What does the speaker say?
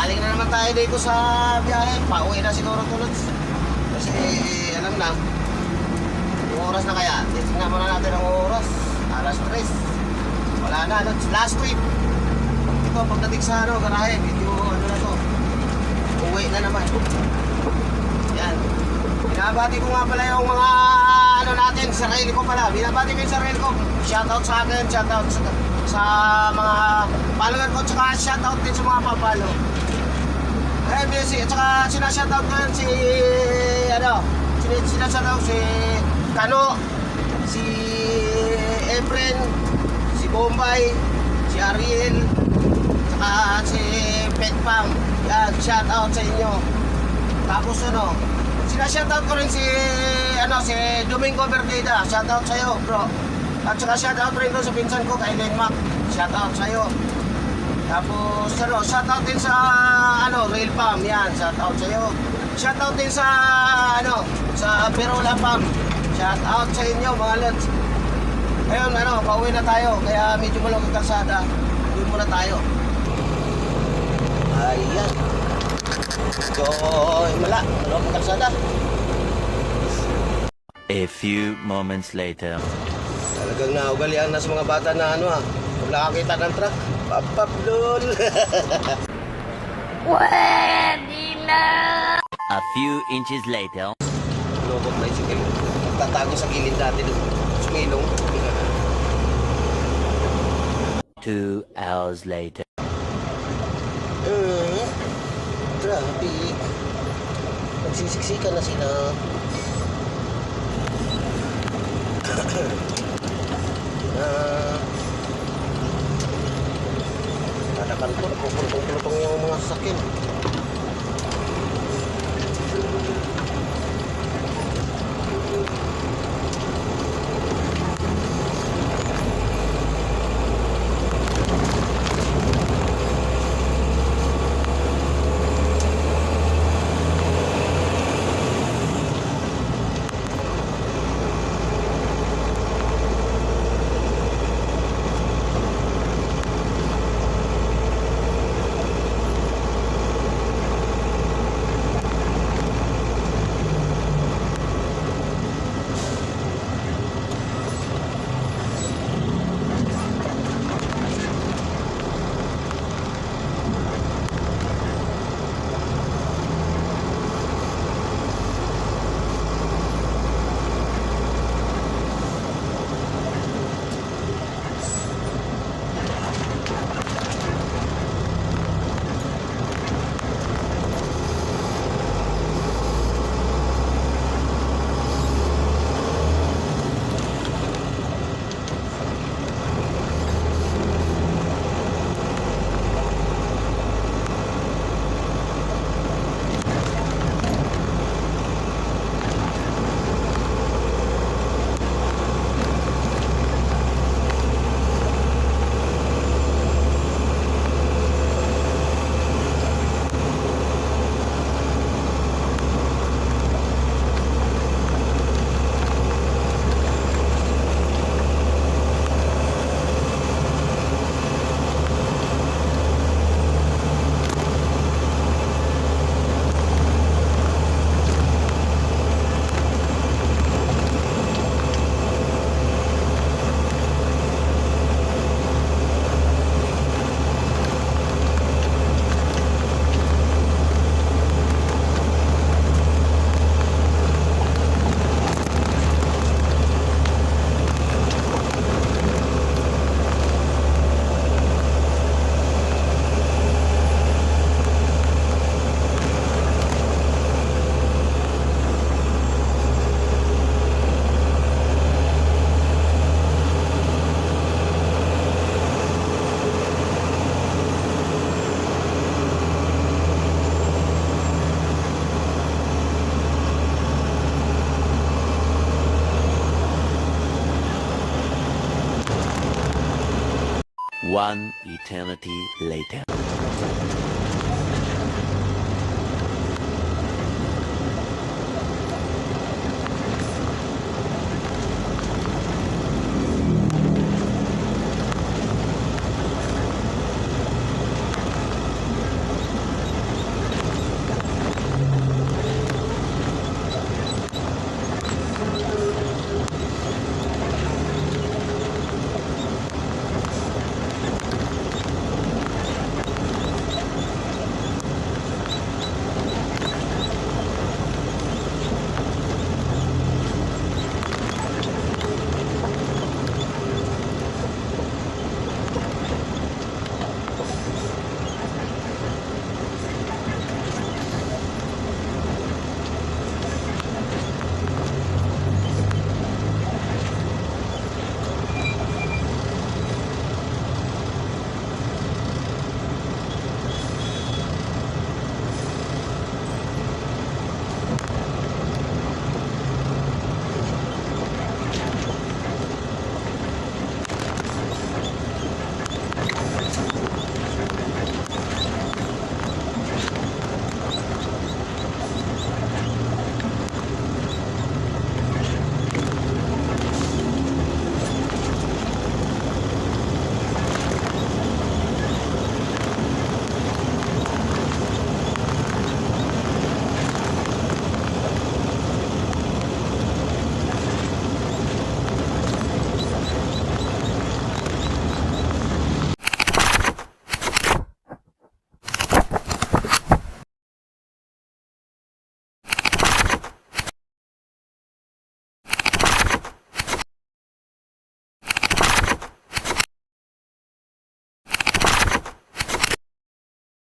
Galing na naman tayo dito sa biyahe. Pauwi na siguro tulad. Kasi alam lang, yung oras na kaya. Tingnan muna natin ang oras. Alas 3. Wala na, last trip. Ito, pagdating sa garahe, medyo na to. Uwi na naman. Yan. Binabati ko nga pala yung mga natin, sarili ko pala. Binabati ko yung sarili ko. Shoutout sa akin, shoutout sa mga follower ko, tsaka shoutout din sa mga papalo. Tsaka sinashoutout ko yun sinashoutout si Kano, si Efren, si Bombay, si Ariel, tsaka si Petpam. Yan, shoutout sa inyo. Tapos sinashoutout ko rin si Domingo Verdida. Shoutout sa'yo, bro. At saka shoutout rin ko sa pinsan ko, kay Lenmac. Shoutout sa'yo. Tapos shoutout din sa Rail Pam. Yan, shoutout sa'yo. Shoutout din sa sa Perola Pam. Shoutout sa inyo, mga lods. Ngayon, pauwi na tayo. Kaya medyo malong ang kalsada. Doon muna tayo. Ayan. So, malong ang kalsada. A few moments later. Talagang naugalian na sa mga bata na kung nakakita ng truck, papapdol. Pwede na! A few inches later. Lobot na isikil. Tatago sa gilid natin. Sumilong. 2 hours later. Traffic. Nagsisiksikan na sila. Kada kanto, pupulutong yung mga sasakyan. One eternity later.